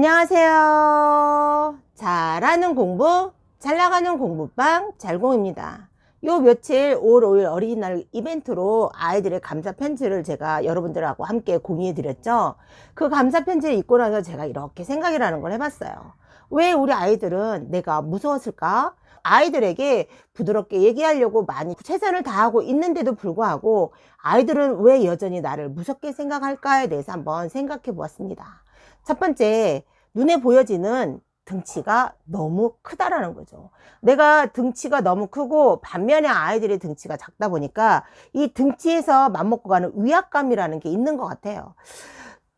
안녕하세요. 잘하는 공부, 잘 나가는 공부방 잘공입니다. 요 며칠 5월 5일 어린이날 이벤트로 아이들의 감사 편지를 제가 여러분들하고 함께 공유해 드렸죠. 그 감사 편지를 읽고 나서 제가 이렇게 생각이라는 걸 해봤어요. 왜 우리 아이들은 내가 무서웠을까? 아이들에게 부드럽게 얘기하려고 많이 최선을 다하고 있는데도 불구하고 아이들은 왜 여전히 나를 무섭게 생각할까에 대해서 한번 생각해 보았습니다. 첫 번째, 눈에 보여지는 등치가 너무 크다라는 거죠. 내가 등치가 너무 크고 반면에 아이들의 등치가 작다 보니까 이 등치에서 맘먹고 가는 위압감이라는 게 있는 것 같아요.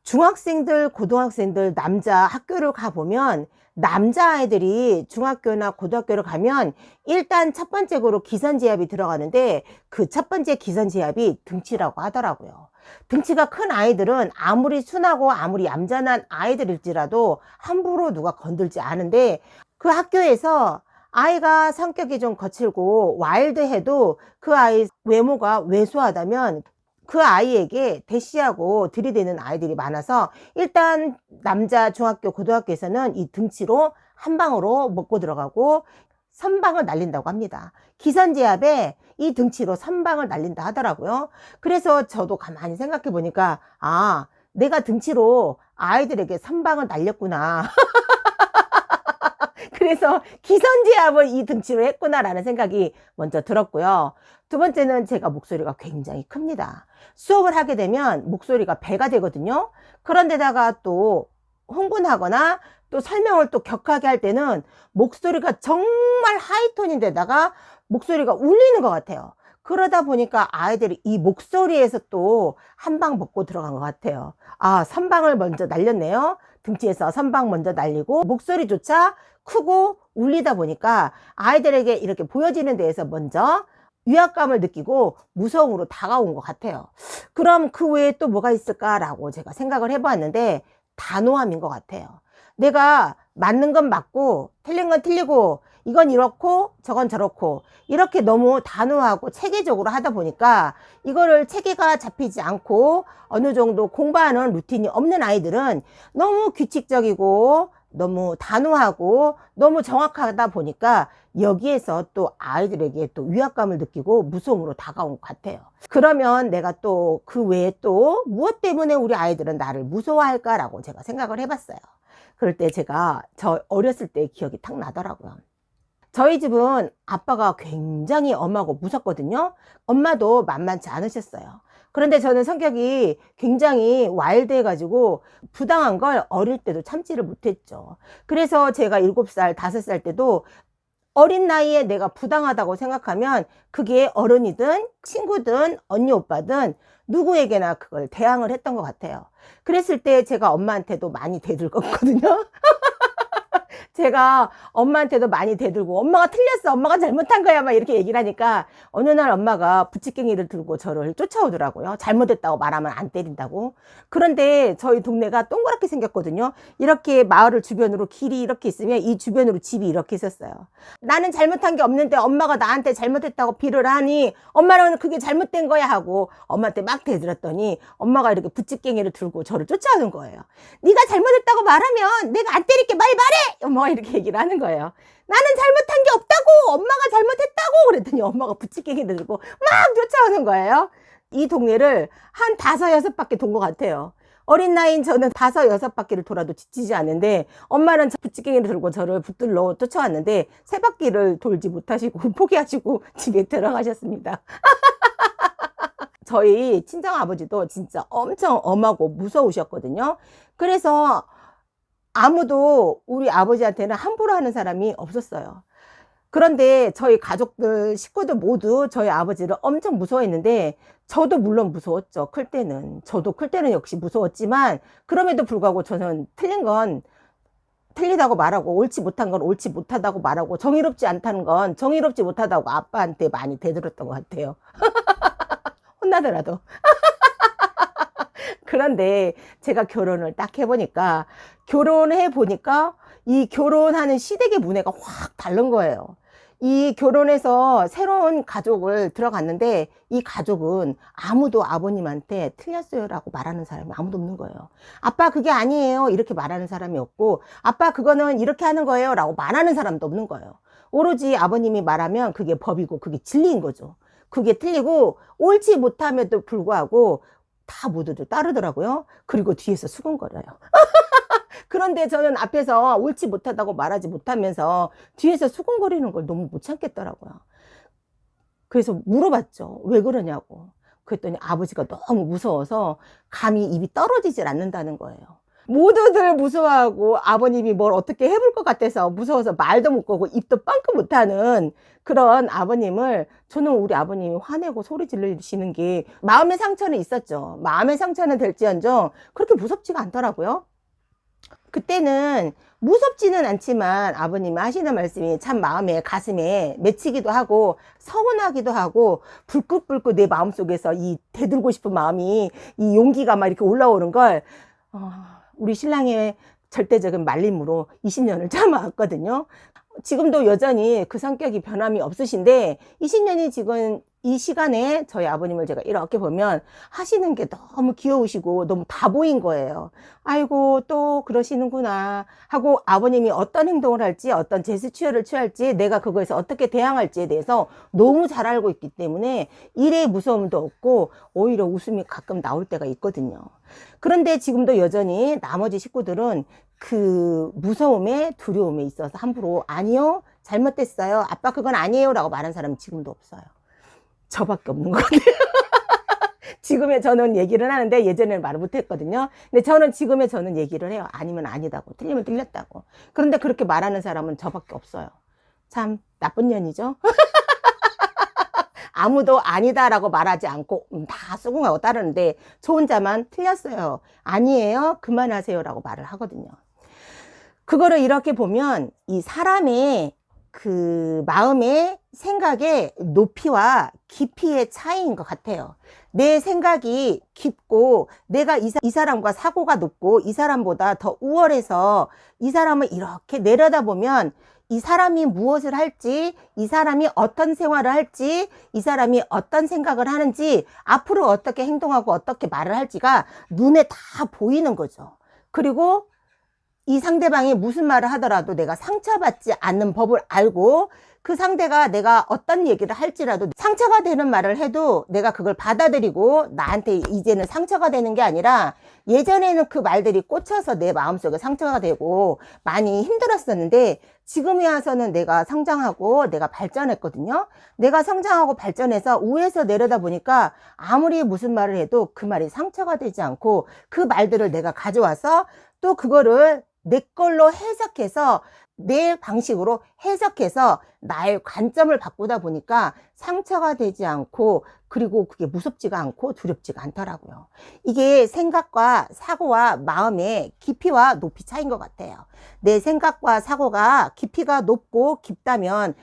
중학생들, 고등학생들, 남자 학교를 가보면 남자아이들이 중학교나 고등학교를 가면 일단 첫 번째로 기선제압이 들어가는데 그 첫 번째 기선제압이 등치라고 하더라고요. 등치가 큰 아이들은 아무리 순하고 아무리 얌전한 아이들일지라도 함부로 누가 건들지 않은데 그 학교에서 아이가 성격이 좀 거칠고 와일드해도 그 아이 외모가 왜소하다면 그 아이에게 대시하고 들이대는 아이들이 많아서 일단 남자 중학교 고등학교에서는 이 등치로 한 방으로 먹고 들어가고 선방을 날린다고 합니다. 기선제압에 이 등치로 선방을 날린다 하더라고요. 그래서 저도 가만히 생각해 보니까 내가 등치로 아이들에게 선방을 날렸구나. 그래서 기선제압을 이 등치로 했구나라는 생각이 먼저 들었고요. 두 번째는 제가 목소리가 굉장히 큽니다. 수업을 하게 되면 목소리가 배가 되거든요. 그런데다가 또 흥분하거나 또 설명을 또 격하게 할 때는 목소리가 정말 하이톤인데다가 목소리가 울리는 것 같아요. 그러다 보니까 아이들이 이 목소리에서 또 한 방 먹고 들어간 것 같아요. 선방을 먼저 날렸네요. 등치에서 선방 먼저 날리고 목소리조차 크고 울리다 보니까 아이들에게 이렇게 보여지는 데에서 먼저 위압감을 느끼고 무서움으로 다가온 것 같아요. 그럼 그 외에 또 뭐가 있을까라고 제가 생각을 해보았는데 단호함인 것 같아요. 내가 맞는 건 맞고 틀린 건 틀리고 이건 이렇고 저건 저렇고 이렇게 너무 단호하고 체계적으로 하다 보니까 이거를 체계가 잡히지 않고 어느 정도 공부하는 루틴이 없는 아이들은 너무 규칙적이고 너무 단호하고 너무 정확하다 보니까 여기에서 또 아이들에게 또 위압감을 느끼고 무서움으로 다가온 것 같아요. 그러면 내가 또 그 외에 또 무엇 때문에 우리 아이들은 나를 무서워할까라고 제가 생각을 해봤어요. 그럴 때 제가 저 어렸을 때 기억이 탁 나더라고요. 저희 집은 아빠가 굉장히 엄하고 무섭거든요. 엄마도 만만치 않으셨어요. 그런데 저는 성격이 굉장히 와일드해 가지고 부당한 걸 어릴 때도 참지를 못했죠. 그래서 제가 7살, 5살 때도 어린 나이에 내가 부당하다고 생각하면 그게 어른이든 친구든 언니 오빠든 누구에게나 그걸 대항을 했던 것 같아요. 그랬을 때 제가 엄마한테도 많이 대들었거든요. 제가 엄마한테도 많이 대들고 엄마가 틀렸어, 엄마가 잘못한 거야 막 이렇게 얘기를 하니까 어느 날 엄마가 부치깽이를 들고 저를 쫓아오더라고요. 잘못했다고 말하면 안 때린다고. 그런데 저희 동네가 동그랗게 생겼거든요. 이렇게 마을 주변으로 길이 이렇게 있으면 이 주변으로 집이 이렇게 있었어요. 나는 잘못한 게 없는데 엄마가 나한테 잘못했다고 비를 하니 엄마는 그게 잘못된 거야 하고 엄마한테 막 대들었더니 엄마가 이렇게 부치깽이를 들고 저를 쫓아오는 거예요. 네가 잘못했다고 말하면 내가 안 때릴게, 말해. 엄마가 이렇게 얘기를 하는 거예요. 나는 잘못한 게 없다고, 엄마가 잘못했다고 그랬더니 엄마가 부치깽이를 들고 막 쫓아오는 거예요. 이 동네를 한 5, 6바퀴 돈 것 같아요. 어린 나이인 저는 5, 6바퀴를 돌아도 지치지 않는데 엄마는 부치깽이를 들고 저를 붙들러 쫓아왔는데 3바퀴를 돌지 못하시고 포기하시고 집에 들어가셨습니다. 저희 친정아버지도 진짜 엄청 엄하고 무서우셨거든요. 그래서 아무도 우리 아버지한테는 함부로 하는 사람이 없었어요. 그런데 저희 가족들, 식구들 모두 저희 아버지를 엄청 무서워했는데 저도 물론 무서웠죠. 클 때는. 저도 클 때는 역시 무서웠지만 그럼에도 불구하고 저는 틀린 건 틀리다고 말하고 옳지 못한 건 옳지 못하다고 말하고 정의롭지 않다는 건 정의롭지 못하다고 아빠한테 많이 대들었던 것 같아요. 혼나더라도. 그런데 제가 결혼을 딱 해보니까 이 결혼하는 시댁의 문화가 확 다른 거예요. 이 결혼해서 새로운 가족을 들어갔는데 이 가족은 아무도 아버님한테 틀렸어요라고 말하는 사람이 아무도 없는 거예요. 아빠 그게 아니에요 이렇게 말하는 사람이 없고, 아빠 그거는 이렇게 하는 거예요 라고 말하는 사람도 없는 거예요. 오로지 아버님이 말하면 그게 법이고 그게 진리인 거죠. 그게 틀리고 옳지 못함에도 불구하고 다 모두들 따르더라고요. 그리고 뒤에서 수근거려요. 그런데 저는 앞에서 옳지 못하다고 말하지 못하면서 뒤에서 수근거리는 걸 너무 못 참겠더라고요. 그래서 물어봤죠. 왜 그러냐고. 그랬더니 아버지가 너무 무서워서 감히 입이 떨어지질 않는다는 거예요. 모두들 무서워하고 아버님이 뭘 어떻게 해볼 것 같아서 무서워서 말도 못 거고 입도 빵긋 못하는 그런 아버님을, 저는 우리 아버님이 화내고 소리 지르시는 게 마음의 상처는 있었죠. 마음의 상처는 될지언정 그렇게 무섭지가 않더라고요. 그때는 무섭지는 않지만 아버님이 하시는 말씀이 참 마음에 가슴에 맺히기도 하고 서운하기도 하고 불긋불긋 내 마음속에서 이 대들고 싶은 마음이, 이 용기가 막 이렇게 올라오는 걸 우리 신랑의 절대적인 말림으로 20년을 참아왔거든요. 지금도 여전히 그 성격이 변함이 없으신데 20년이 지금 이 시간에 저희 아버님을 제가 이렇게 보면 하시는 게 너무 귀여우시고 너무 다보인 거예요. 아이고 또 그러시는구나 하고, 아버님이 어떤 행동을 할지 어떤 제스처를 취할지 내가 그거에서 어떻게 대항할지에 대해서 너무 잘 알고 있기 때문에 일에 무서움도 없고 오히려 웃음이 가끔 나올 때가 있거든요. 그런데 지금도 여전히 나머지 식구들은 그 무서움에 두려움에 있어서 함부로 아니요 잘못됐어요 아빠 그건 아니에요 라고 말하는 사람은 지금도 없어요. 저밖에 없는 것 같아요. 지금의 저는 얘기를 하는데 예전에는 말을 못했거든요. 근데 저는 얘기를 해요. 아니면 아니다고, 틀리면 틀렸다고. 그런데 그렇게 말하는 사람은 저밖에 없어요. 참 나쁜 년이죠. 아무도 아니다라고 말하지 않고 다 수긍하고 따르는데 저 혼자만 틀렸어요, 아니에요, 그만하세요 라고 말을 하거든요. 그거를 이렇게 보면 이 사람의 그 마음의 생각의 높이와 깊이의 차이인 것 같아요. 내 생각이 깊고 내가 이 사람과 사고가 높고 이 사람보다 더 우월해서 이 사람을 이렇게 내려다보면 이 사람이 무엇을 할지, 이 사람이 어떤 생활을 할지, 이 사람이 어떤 생각을 하는지, 앞으로 어떻게 행동하고 어떻게 말을 할지가 눈에 다 보이는 거죠. 그리고 이 상대방이 무슨 말을 하더라도 내가 상처받지 않는 법을 알고, 그 상대가 내가 어떤 얘기를 할지라도 상처가 되는 말을 해도 내가 그걸 받아들이고 나한테 이제는 상처가 되는 게 아니라, 예전에는 그 말들이 꽂혀서 내 마음속에 상처가 되고 많이 힘들었었는데 지금에 와서는 내가 성장하고 내가 발전했거든요. 내가 성장하고 발전해서 위에서 내려다 보니까 아무리 무슨 말을 해도 그 말이 상처가 되지 않고, 그 말들을 내가 가져와서 또 그거를 내 걸로 해석해서 내 방식으로 해석해서 나의 관점을 바꾸다 보니까 상처가 되지 않고, 그리고 그게 무섭지가 않고 두렵지가 않더라고요. 이게 생각과 사고와 마음의 깊이와 높이 차이인 것 같아요. 내 생각과 사고가 깊이가 높고 깊다면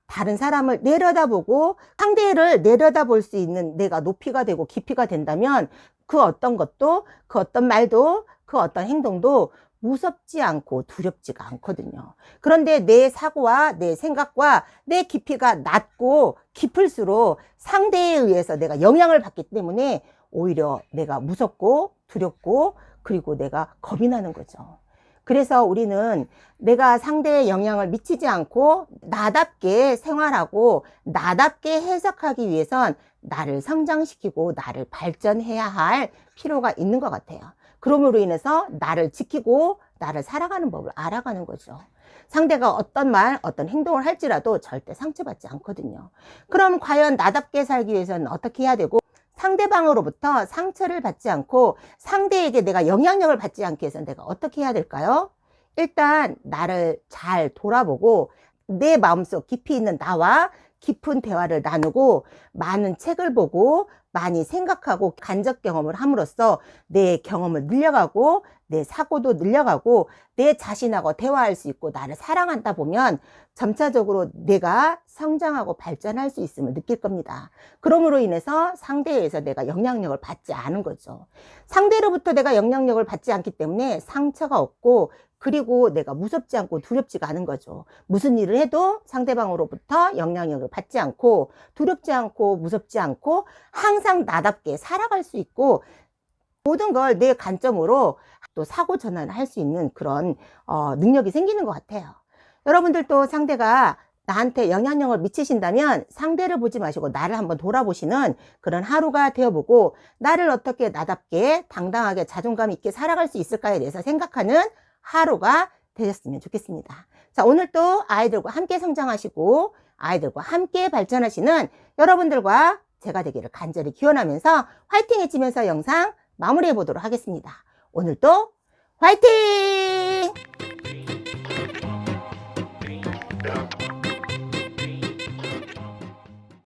다른 사람을 내려다보고 상대를 내려다볼 수 있는 내가 높이가 되고 깊이가 된다면 그 어떤 것도, 그 어떤 말도, 그 어떤 행동도 무섭지 않고 두렵지가 않거든요. 그런데 내 사고와 내 생각과 내 깊이가 낮고 깊을수록 상대에 의해서 내가 영향을 받기 때문에 오히려 내가 무섭고 두렵고 그리고 내가 겁이 나는 거죠. 그래서 우리는 내가 상대에 영향을 미치지 않고 나답게 생활하고 나답게 해석하기 위해선 나를 성장시키고 나를 발전해야 할 필요가 있는 것 같아요. 그러므로 인해서 나를 지키고 나를 살아가는 법을 알아가는 거죠. 상대가 어떤 말, 어떤 행동을 할지라도 절대 상처받지 않거든요. 그럼 과연 나답게 살기 위해서는 어떻게 해야 되고, 상대방으로부터 상처를 받지 않고 상대에게 내가 영향력을 받지 않기 위해서는 내가 어떻게 해야 될까요? 일단 나를 잘 돌아보고 내 마음속 깊이 있는 나와 깊은 대화를 나누고 많은 책을 보고 많이 생각하고 간접 경험을 함으로써 내 경험을 늘려가고 내 사고도 늘려가고 내 자신하고 대화할 수 있고 나를 사랑한다 보면 점차적으로 내가 성장하고 발전할 수 있음을 느낄 겁니다. 그러므로 인해서 상대에 의해서 내가 영향력을 받지 않은 거죠. 상대로부터 내가 영향력을 받지 않기 때문에 상처가 없고 그리고 내가 무섭지 않고 두렵지가 않은 거죠. 무슨 일을 해도 상대방으로부터 영향력을 받지 않고 두렵지 않고 무섭지 않고 항상 나답게 살아갈 수 있고 모든 걸 내 관점으로 또 사고 전환을 할 수 있는 그런 능력이 생기는 것 같아요. 여러분들도 상대가 나한테 영향력을 미치신다면 상대를 보지 마시고 나를 한번 돌아보시는 그런 하루가 되어보고 나를 어떻게 나답게 당당하게 자존감 있게 살아갈 수 있을까에 대해서 생각하는 하루가 되셨으면 좋겠습니다. 자, 오늘도 아이들과 함께 성장하시고 아이들과 함께 발전하시는 여러분들과 제가 되기를 간절히 기원하면서 화이팅 해치면서 영상 마무리해 보도록 하겠습니다. 오늘도 화이팅!